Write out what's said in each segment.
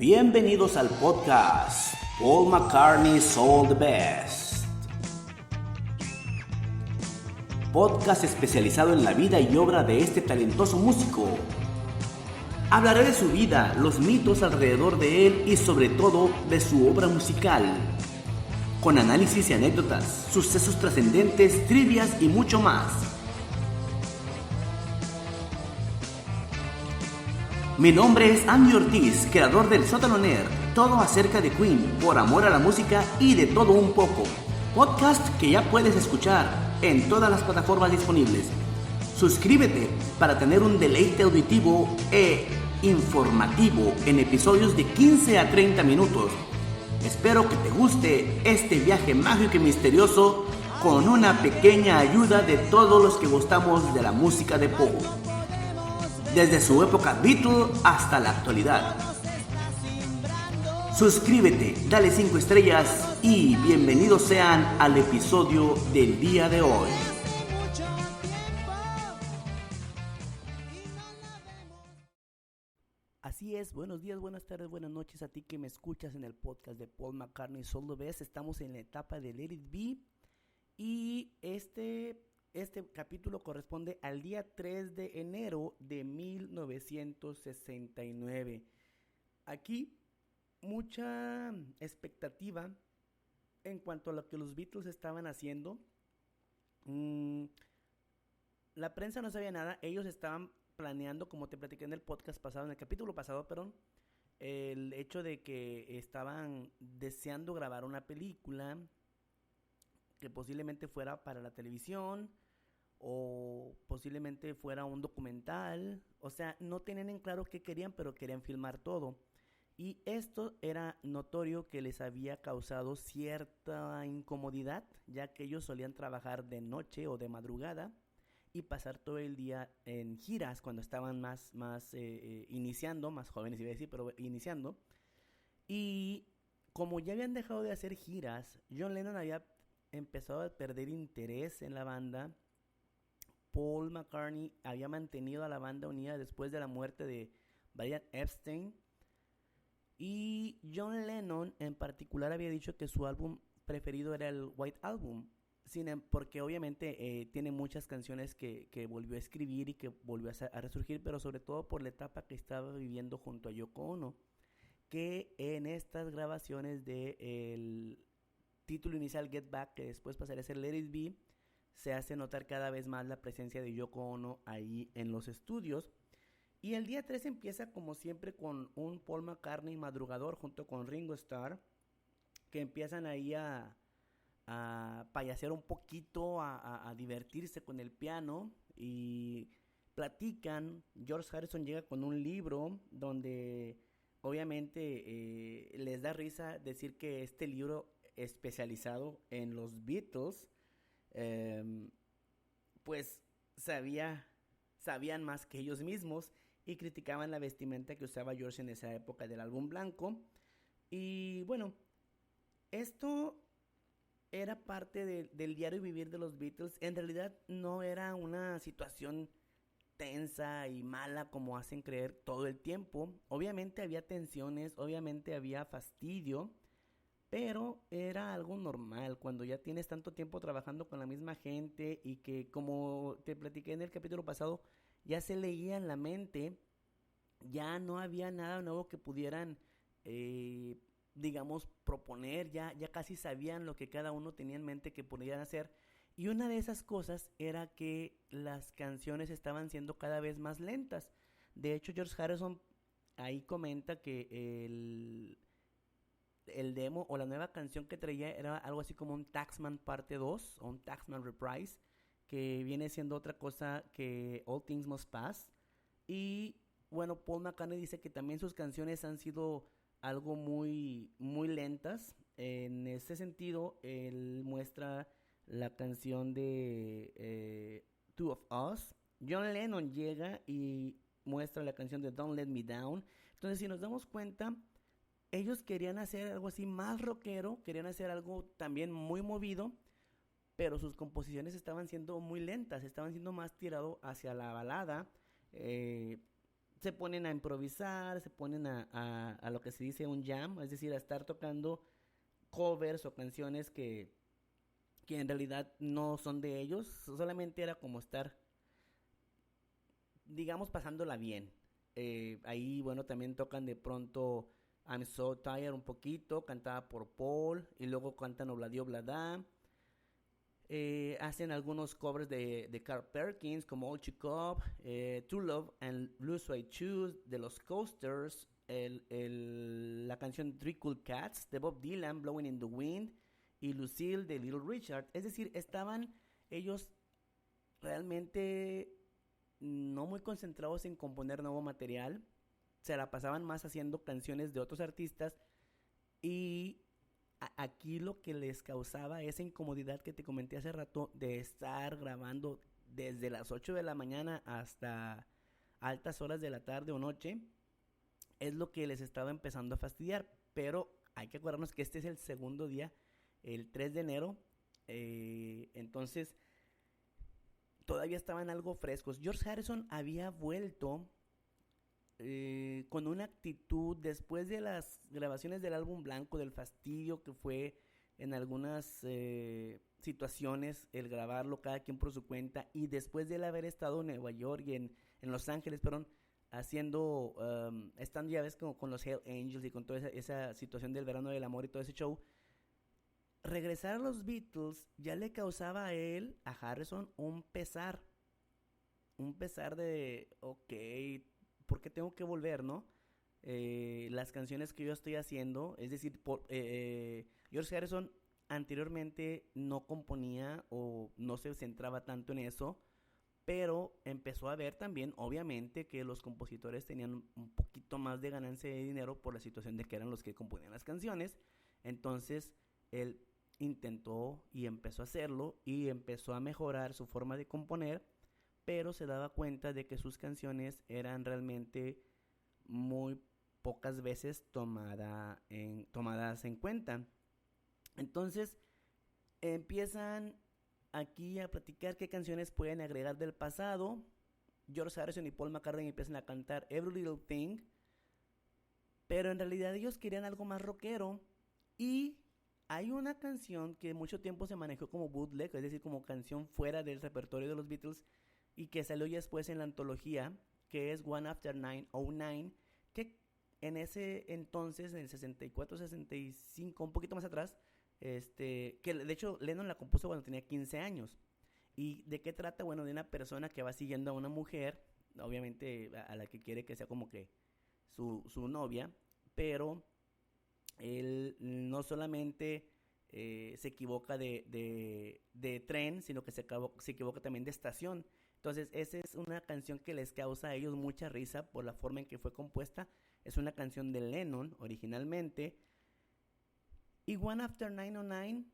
Bienvenidos al podcast Paul McCartney's All the Best. Podcast especializado en la vida y obra de este talentoso músico. Hablaré de su vida, los mitos alrededor de él y sobre todo de su obra musical. Con análisis y anécdotas, sucesos trascendentes, trivias y mucho más. Mi nombre es Andy Ortiz, creador del Sótano Nerd, todo acerca de Queen, por amor a la música y de todo un poco. Podcast que ya puedes escuchar en todas las plataformas disponibles. Suscríbete para tener un deleite auditivo e informativo en episodios de 15 a 30 minutos. Espero que te guste este viaje mágico y misterioso con una pequeña ayuda de todos los que gustamos de la música de Paul. Desde su época Beatle hasta la actualidad. Suscríbete, dale 5 estrellas y bienvenidos sean al episodio del día de hoy. Así es, buenos días, buenas tardes, buenas noches a ti que me escuchas en el podcast de Paul McCartney's All the Best. Estamos en la etapa de Let It Be y este capítulo corresponde al día 3 de enero de 1969. Aquí mucha expectativa en cuanto a lo que los Beatles estaban haciendo. La prensa no sabía nada, ellos estaban planeando, como te platiqué en el podcast pasado, en el capítulo pasado, el hecho de que estaban deseando grabar una película que posiblemente fuera para la televisión o posiblemente fuera un documental. O sea, no tenían en claro qué querían, pero querían filmar todo. Y esto era notorio que les había causado cierta incomodidad, ya que ellos solían trabajar de noche o de madrugada y pasar todo el día en giras cuando estaban más iniciando, más jóvenes iba a decir, pero iniciando. Y como ya habían dejado de hacer giras, John Lennon había empezado a perder interés en la banda. Paul McCartney había mantenido a la banda unida después de la muerte de Brian Epstein. Y John Lennon en particular había dicho que su álbum preferido era el White Album. Porque obviamente tiene muchas canciones que volvió a escribir y que volvió a resurgir, pero sobre todo por la etapa que estaba viviendo junto a Yoko Ono, que en estas grabaciones del título inicial Get Back, que después pasaría a ser Let It Be, se hace notar cada vez más la presencia de Yoko Ono ahí en los estudios. Y el día 3 empieza como siempre con un Paul McCartney madrugador junto con Ringo Starr, que empiezan ahí a payasear un poquito, a divertirse con el piano y platican. George Harrison llega con un libro donde obviamente les da risa decir que este libro especializado en los Beatles, pues sabían más que ellos mismos y criticaban la vestimenta que usaba George en esa época del álbum blanco. Y bueno, esto era parte del diario vivir de los Beatles. En realidad no era una situación tensa y mala como hacen creer todo el tiempo. Obviamente había tensiones, obviamente había fastidio, pero era algo normal cuando ya tienes tanto tiempo trabajando con la misma gente y que, como te platiqué en el capítulo pasado, ya se leía en la mente, ya no había nada nuevo que pudieran digamos, proponer. Ya casi sabían lo que cada uno tenía en mente que podían hacer. Y una de esas cosas era que las canciones estaban siendo cada vez más lentas. De hecho, George Harrison ahí comenta que el demo o la nueva canción que traía era algo así como un Taxman parte 2 o un Taxman Reprise, que viene siendo otra cosa que All Things Must Pass. Y bueno, Paul McCartney dice que también sus canciones han sido algo muy, muy lentas. En ese sentido, él muestra la canción de Two of Us. John Lennon llega y muestra la canción de Don't Let Me Down. Entonces, si nos damos cuenta, ellos querían hacer algo así más rockero, querían hacer algo también muy movido, pero sus composiciones estaban siendo muy lentas, estaban siendo más tirado hacia la balada, se ponen a improvisar, se ponen a lo que se dice un jam, es decir, a estar tocando covers o canciones que en realidad no son de ellos, solamente era como estar, digamos, pasándola bien. Ahí, bueno, también tocan de pronto I'm So Tired un poquito, cantada por Paul, y luego cantan Obladi Oblada. Hacen algunos covers de Carl Perkins, como All You Up, True Love and Blue Suede Shoes, de los Coasters, la canción Three Cool Cats, de Bob Dylan, Blowing in the Wind, y Lucille, de Little Richard. Es decir, estaban ellos realmente no muy concentrados en componer nuevo material, se la pasaban más haciendo canciones de otros artistas y aquí lo que les causaba esa incomodidad que te comenté hace rato de estar grabando desde las 8 de la mañana hasta altas horas de la tarde o noche, es lo que les estaba empezando a fastidiar. Pero hay que acordarnos que este es el segundo día, el 3 de enero, entonces todavía estaban algo frescos. George Harrison había vuelto con una actitud después de las grabaciones del álbum blanco, del fastidio que fue en algunas situaciones el grabarlo cada quien por su cuenta, y después de él haber estado en Nueva York y en Los Ángeles, perdón, haciendo, estando ya ves con los Hell Angels y con toda esa situación del verano del amor y todo ese show, regresar a los Beatles ya le causaba a él, a Harrison, un pesar de, ok, ¿por qué tengo que volver, no? Las canciones que yo estoy haciendo, es decir, George Harrison anteriormente no componía o no se centraba tanto en eso, pero empezó a ver también, obviamente, que los compositores tenían un poquito más de ganancia de dinero por la situación de que eran los que componían las canciones. Entonces, él intentó y empezó a hacerlo y empezó a mejorar su forma de componer, pero se daba cuenta de que sus canciones eran realmente muy pocas veces tomadas en cuenta. Entonces empiezan aquí a platicar qué canciones pueden agregar del pasado. George Harrison y Paul McCartney empiezan a cantar Every Little Thing, pero en realidad ellos querían algo más rockero. Y hay una canción que mucho tiempo se manejó como bootleg, es decir, como canción fuera del repertorio de los Beatles, y que salió ya después en la antología, que es One After 909, que en ese entonces, en el 64, 65, un poquito más atrás, que de hecho Lennon la compuso cuando tenía 15 años. ¿Y de qué trata? Bueno, de una persona que va siguiendo a una mujer, obviamente a la que quiere que sea como que su novia, pero él no solamente se equivoca de tren, sino que se equivoca también de estación. Entonces, esa es una canción que les causa a ellos mucha risa por la forma en que fue compuesta. Es una canción de Lennon originalmente. Y One After 909,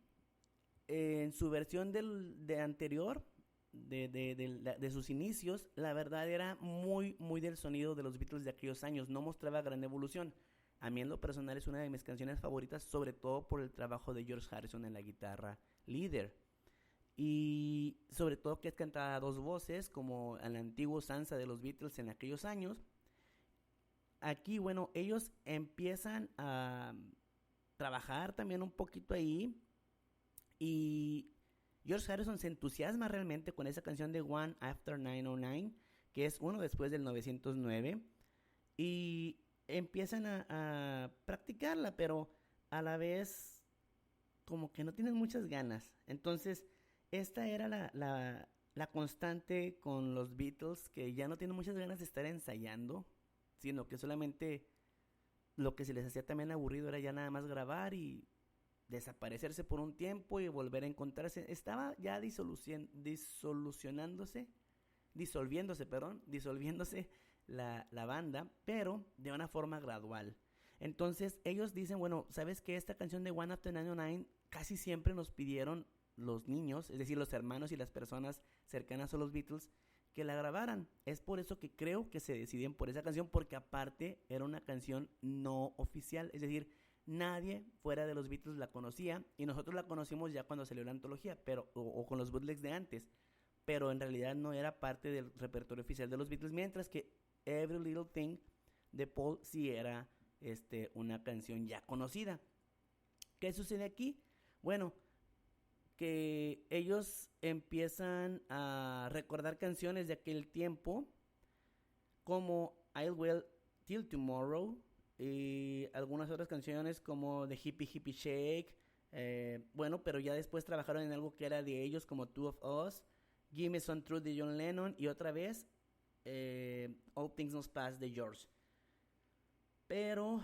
en su versión de anterior, de sus inicios, la verdad era muy, muy del sonido de los Beatles de aquellos años. No mostraba gran evolución. A mí en lo personal es una de mis canciones favoritas, sobre todo por el trabajo de George Harrison en la guitarra líder. Y sobre todo que es cantada a dos voces, como en la antigua usanza de los Beatles en aquellos años. Aquí, bueno, ellos empiezan a trabajar también un poquito ahí. Y George Harrison se entusiasma realmente con esa canción de One After 909, que es uno después del 909. Y empiezan a practicarla, pero a la vez como que no tienen muchas ganas. Entonces, esta era la constante con los Beatles, que ya no tienen muchas ganas de estar ensayando, sino que solamente lo que se les hacía también aburrido era ya nada más grabar y desaparecerse por un tiempo y volver a encontrarse. Estaba ya disolviéndose la banda, pero de una forma gradual. Entonces ellos dicen, bueno, ¿sabes qué? Esta canción de One After 909 casi siempre nos pidieron los niños, es decir, los hermanos y las personas cercanas a los Beatles, que la grabaran. Es por eso que creo que se deciden por esa canción, porque aparte era una canción no oficial, es decir, nadie fuera de los Beatles la conocía, y nosotros la conocimos ya cuando salió la antología, pero o con los bootlegs de antes, pero en realidad no era parte del repertorio oficial de los Beatles, mientras que Every Little Thing de Paul sí era una canción ya conocida. ¿Qué sucede aquí? Bueno, que ellos empiezan a recordar canciones de aquel tiempo, como I'll Wait Till Tomorrow, y algunas otras canciones como The Hippie Hippie Shake. Bueno, pero ya después trabajaron en algo que era de ellos, como Two of Us, Give Me Some Truth de John Lennon, y otra vez All Things Must Pass de George. Pero,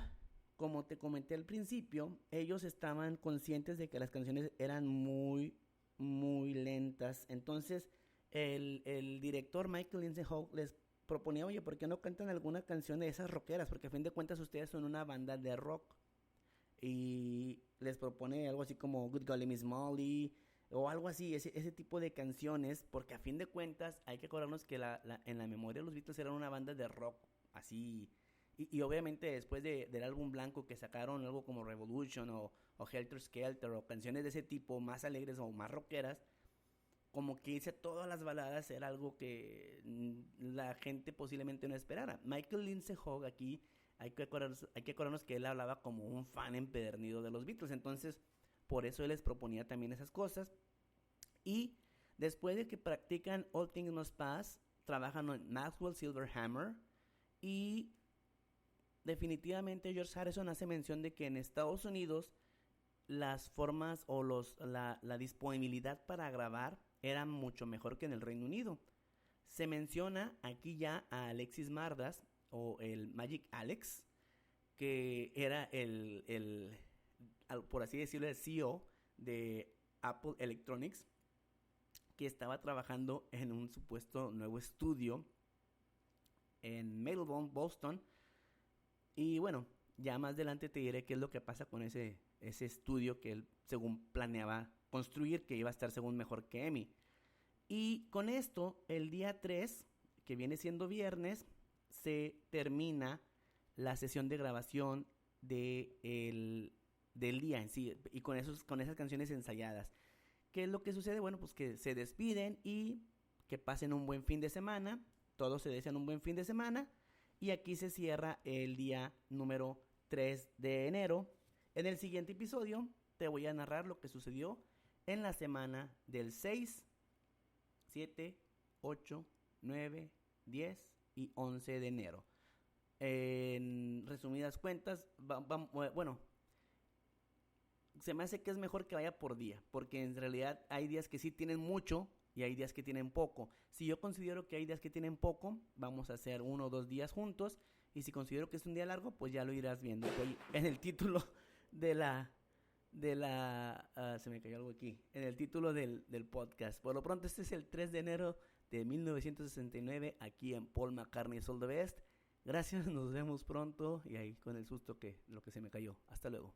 como te comenté al principio, ellos estaban conscientes de que las canciones eran muy, muy lentas. Entonces, el director Michael Lindsay Hogg les proponía, oye, ¿por qué no cantan alguna canción de esas rockeras? Porque a fin de cuentas ustedes son una banda de rock. Y les propone algo así como Good Golly Miss Molly, o algo así, ese tipo de canciones, porque a fin de cuentas hay que acordarnos que en la memoria los Beatles eran una banda de rock, así, y obviamente después del álbum blanco que sacaron algo como Revolution o Helter Skelter, o canciones de ese tipo más alegres o más rockeras, como que hice todas las baladas era algo que la gente posiblemente no esperara. Michael Lindsay Hogg aquí, hay que acordarnos que él hablaba como un fan empedernido de los Beatles, entonces por eso él les proponía también esas cosas. Y después de que practican All Things Must Pass, trabajan en Maxwell Silver Hammer, y definitivamente George Harrison hace mención de que en Estados Unidos las formas o la disponibilidad para grabar era mucho mejor que en el Reino Unido. Se menciona aquí ya a Alexis Mardas, o el Magic Alex, que era por así decirlo, el CEO de Apple Electronics, que estaba trabajando en un supuesto nuevo estudio en Melbourne, Boston. Y bueno, ya más adelante te diré qué es lo que pasa con ese estudio que él según planeaba construir, que iba a estar según mejor que EMI. Y con esto, el día 3, que viene siendo viernes, se termina la sesión de grabación del día en sí, y con esas canciones ensayadas. ¿Qué es lo que sucede? Bueno, pues que se despiden y que pasen un buen fin de semana. Todos se desean un buen fin de semana. Y aquí se cierra el día número 3 de enero. En el siguiente episodio te voy a narrar lo que sucedió en la semana del 6, 7, 8, 9, 10 y 11 de enero. En resumidas cuentas, bueno, se me hace que es mejor que vaya por día, porque en realidad hay días que sí tienen mucho y hay días que tienen poco. Si yo considero que hay días que tienen poco, vamos a hacer 1 o 2 días juntos, y si considero que es un día largo, pues ya lo irás viendo. En el título de la se me cayó algo aquí, en el título del podcast. Por lo pronto, este es el 3 de enero de 1969, aquí en Paul McCartney's All the Best. Gracias, nos vemos pronto, y ahí con el susto que lo que se me cayó. Hasta luego.